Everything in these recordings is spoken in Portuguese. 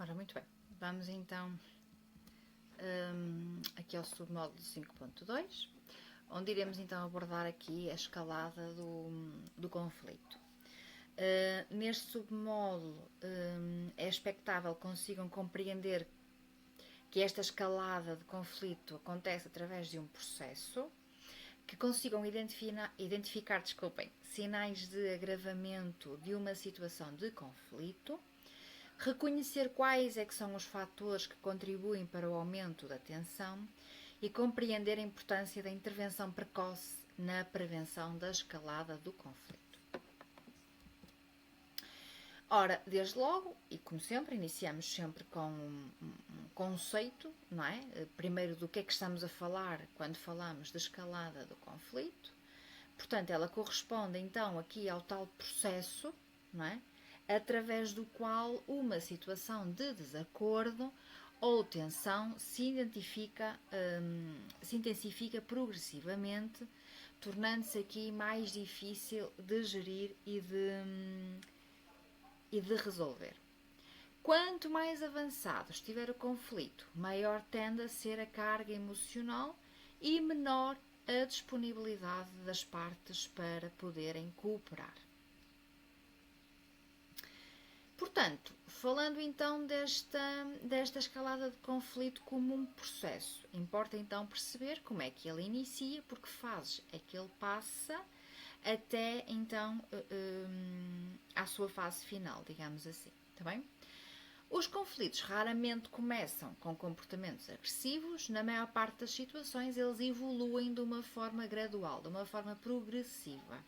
Ora, muito bem. Vamos então aqui ao submódulo 5.2, onde iremos então abordar aqui a escalada do conflito. Neste submódulo é expectável que consigam compreender que esta escalada de conflito acontece através de um processo, que consigam identificar sinais de agravamento de uma situação de conflito, reconhecer quais é que são os fatores que contribuem para o aumento da tensão e compreender a importância da intervenção precoce na prevenção da escalada do conflito. Ora, desde logo, e como sempre, iniciamos sempre com um conceito, não é? Primeiro, do que é que estamos a falar quando falamos de escalada do conflito. Portanto, ela corresponde então aqui ao tal processo, não é? Através do qual uma situação de desacordo ou tensão se intensifica progressivamente, tornando-se aqui mais difícil de gerir e de resolver. Quanto mais avançado estiver o conflito, maior tende a ser a carga emocional e menor a disponibilidade das partes para poderem cooperar. Portanto, falando então desta escalada de conflito como um processo, importa então perceber como é que ele inicia, por que fases é que ele passa até então à sua fase final, digamos assim, está bem? Os conflitos raramente começam com comportamentos agressivos, na maior parte das situações eles evoluem de uma forma gradual, de uma forma progressiva.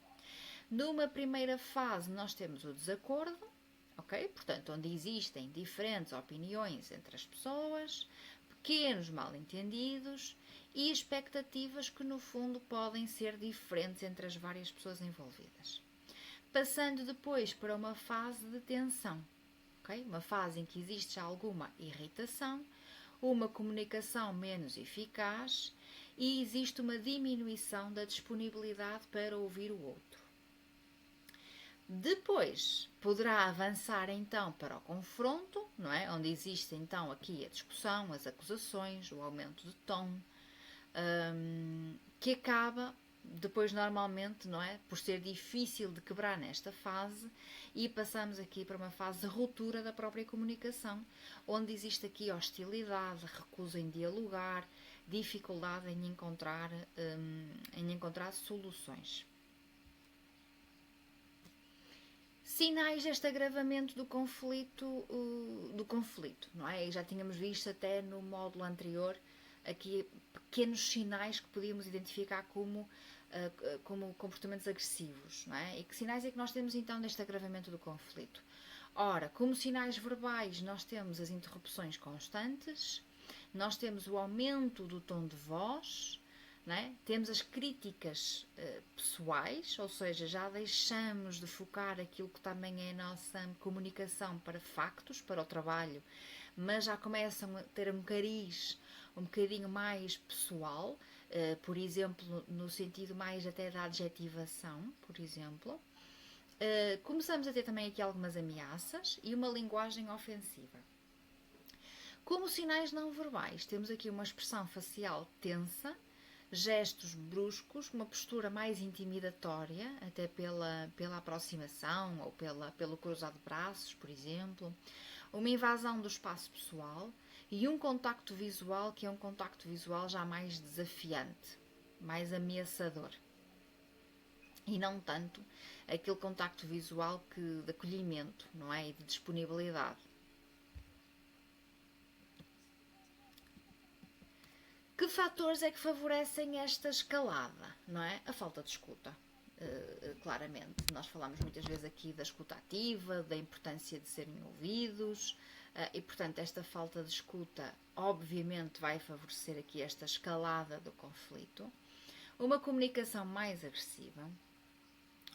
Numa primeira fase nós temos o desacordo, ok? Portanto, onde existem diferentes opiniões entre as pessoas, pequenos mal-entendidos e expectativas que no fundo podem ser diferentes entre as várias pessoas envolvidas. Passando depois para uma fase de tensão, ok? Uma fase em que existe alguma irritação, uma comunicação menos eficaz e existe uma diminuição da disponibilidade para ouvir o outro. Depois poderá avançar então para o confronto, não é? Onde existe então aqui a discussão, as acusações, o aumento de tom, que acaba depois normalmente, não é? Por ser difícil de quebrar nesta fase e passamos aqui para uma fase de ruptura da própria comunicação, onde existe aqui hostilidade, recusa em dialogar, dificuldade em encontrar soluções. Sinais deste agravamento do conflito, não é? E já tínhamos visto até no módulo anterior aqui pequenos sinais que podíamos identificar como comportamentos agressivos, não é? E que sinais é que nós temos então deste agravamento do conflito? Ora, como sinais verbais nós temos as interrupções constantes, nós temos o aumento do tom de voz, é? Temos as críticas pessoais, ou seja, já deixamos de focar aquilo que também é a nossa comunicação para factos, para o trabalho, mas já começam a ter um cariz um bocadinho mais pessoal, por exemplo, no sentido mais até da adjetivação, por exemplo. Começamos a ter também aqui algumas ameaças e uma linguagem ofensiva. Como sinais não verbais, temos aqui uma expressão facial tensa, gestos bruscos, uma postura mais intimidatória, até pela aproximação ou pelo cruzado de braços, por exemplo, uma invasão do espaço pessoal e um contacto visual que é um contacto visual já mais desafiante, mais ameaçador. E não tanto aquele contacto visual de acolhimento, não é? E de disponibilidade. Que fatores é que favorecem esta escalada, não é? A falta de escuta, claramente. Nós falamos muitas vezes aqui da escuta ativa, da importância de serem ouvidos, e portanto esta falta de escuta obviamente vai favorecer aqui esta escalada do conflito. Uma comunicação mais agressiva,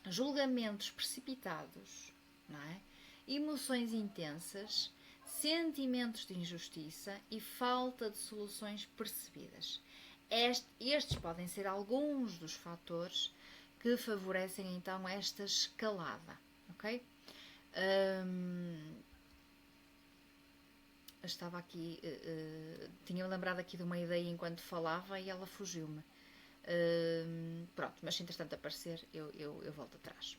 julgamentos precipitados, não é? Emoções intensas, sentimentos de injustiça e falta de soluções percebidas. Estes podem ser alguns dos fatores que favorecem então esta escalada, ok? estava aqui, tinha-me lembrado aqui de uma ideia enquanto falava e ela fugiu-me. Pronto, mas se entretanto aparecer, eu volto atrás.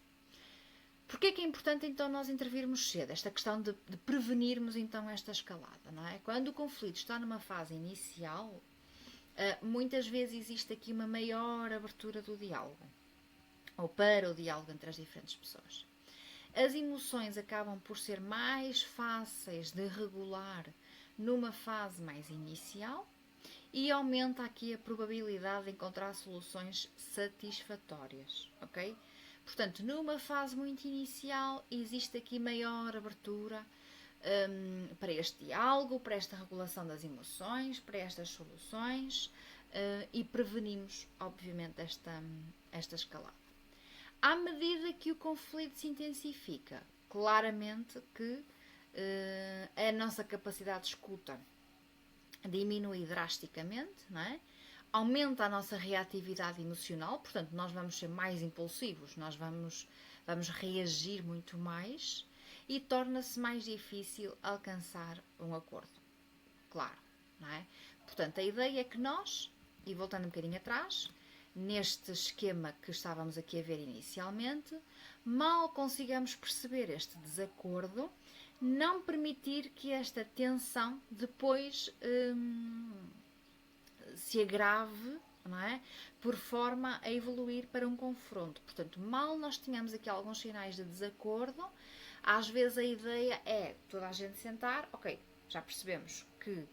Porquê é que é importante então nós intervirmos cedo? Esta questão de prevenirmos então esta escalada, não é? Quando o conflito está numa fase inicial, muitas vezes existe aqui uma maior abertura do diálogo, ou para o diálogo entre as diferentes pessoas. As emoções acabam por ser mais fáceis de regular numa fase mais inicial e aumenta aqui a probabilidade de encontrar soluções satisfatórias, ok? Portanto, numa fase muito inicial, existe aqui maior abertura para este diálogo, para esta regulação das emoções, para estas soluções e prevenimos, obviamente, esta escalada. À medida que o conflito se intensifica, claramente que a nossa capacidade de escuta diminui drasticamente, não é? Aumenta a nossa reatividade emocional, portanto, nós vamos ser mais impulsivos, nós vamos reagir muito mais e torna-se mais difícil alcançar um acordo. Claro, não é? Portanto, a ideia é que nós, e voltando um bocadinho atrás, neste esquema que estávamos aqui a ver inicialmente, mal consigamos perceber este desacordo, não permitir que esta tensão depois se agrave, não é? Por forma a evoluir para um confronto. Portanto, mal nós tenhamos aqui alguns sinais de desacordo, às vezes a ideia é toda a gente sentar, ok, já percebemos que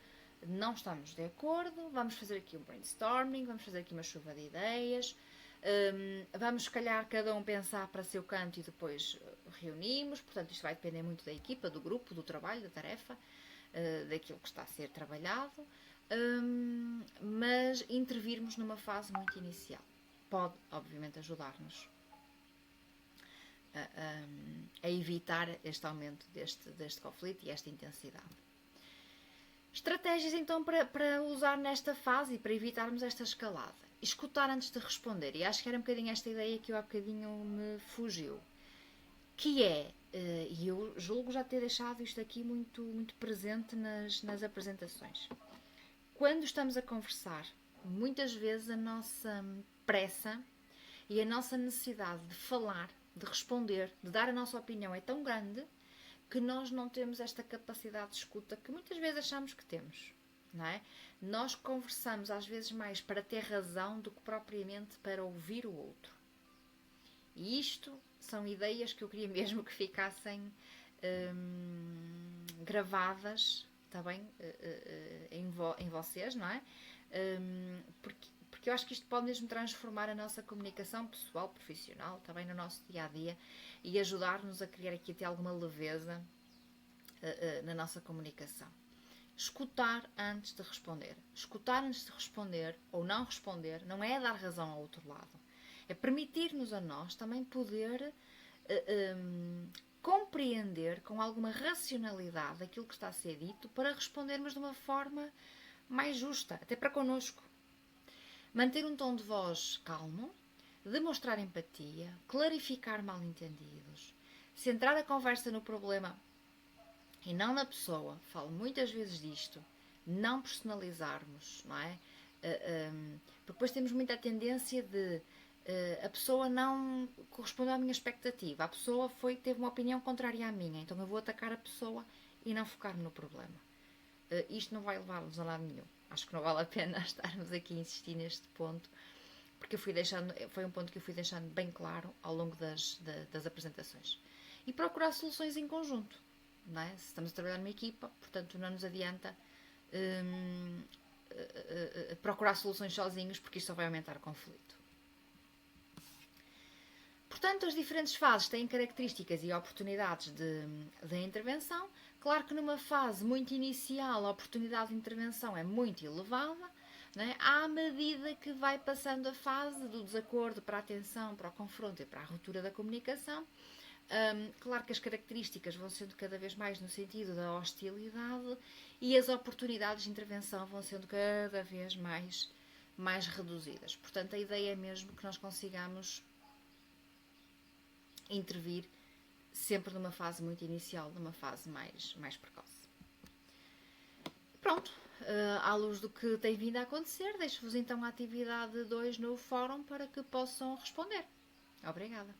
não estamos de acordo, vamos fazer aqui um brainstorming, vamos fazer aqui uma chuva de ideias, vamos se calhar cada um pensar para seu canto e depois reunimos, portanto isto vai depender muito da equipa, do grupo, do trabalho, da tarefa, daquilo que está a ser trabalhado, mas intervirmos numa fase muito inicial pode obviamente ajudar-nos a evitar este aumento deste conflito e esta intensidade. Estratégias então para usar nesta fase e para evitarmos esta escalada. Escutar antes de responder, e acho que era um bocadinho esta ideia que eu há bocadinho me fugiu, que é, e eu julgo já ter deixado isto aqui muito, muito presente nas apresentações. Quando estamos a conversar, muitas vezes a nossa pressa e a nossa necessidade de falar, de responder, de dar a nossa opinião é tão grande que nós não temos esta capacidade de escuta que muitas vezes achamos que temos, não é? Nós conversamos às vezes mais para ter razão do que propriamente para ouvir o outro. E isto são ideias que eu queria mesmo que ficassem gravadas, está bem, em vocês, não é? Porque eu acho que isto pode mesmo transformar a nossa comunicação pessoal, profissional, também no nosso dia-a-dia e ajudar-nos a criar aqui até alguma leveza na nossa comunicação. Escutar antes de responder. Escutar antes de responder ou não responder não é dar razão ao outro lado. É permitir-nos a nós também poder compreender com alguma racionalidade aquilo que está a ser dito para respondermos de uma forma mais justa, até para connosco. Manter um tom de voz calmo, demonstrar empatia, clarificar mal-entendidos, centrar a conversa no problema e não na pessoa. Falo muitas vezes disto. Não personalizarmos, não é? Porque depois temos muita tendência de a pessoa não correspondeu à minha expectativa. A pessoa teve uma opinião contrária à minha, então eu vou atacar a pessoa e não focar-me no problema. Isto não vai levar-nos a lado nenhum. Acho que não vale a pena estarmos aqui a insistir neste ponto, porque foi um ponto que eu fui deixando bem claro ao longo das apresentações. E procurar soluções em conjunto, não é? Se estamos a trabalhar numa equipa, portanto não nos adianta procurar soluções sozinhos, porque isto só vai aumentar o conflito. Portanto, as diferentes fases têm características e oportunidades de intervenção. Claro que numa fase muito inicial a oportunidade de intervenção é muito elevada, não é? À medida que vai passando a fase do desacordo para a tensão, para o confronto e para a ruptura da comunicação, claro que as características vão sendo cada vez mais no sentido da hostilidade e as oportunidades de intervenção vão sendo cada vez mais reduzidas. Portanto, a ideia é mesmo que nós consigamos intervir sempre numa fase muito inicial, numa fase mais precoce. Pronto, à luz do que tem vindo a acontecer, deixo-vos então a atividade 2 no fórum para que possam responder. Obrigada.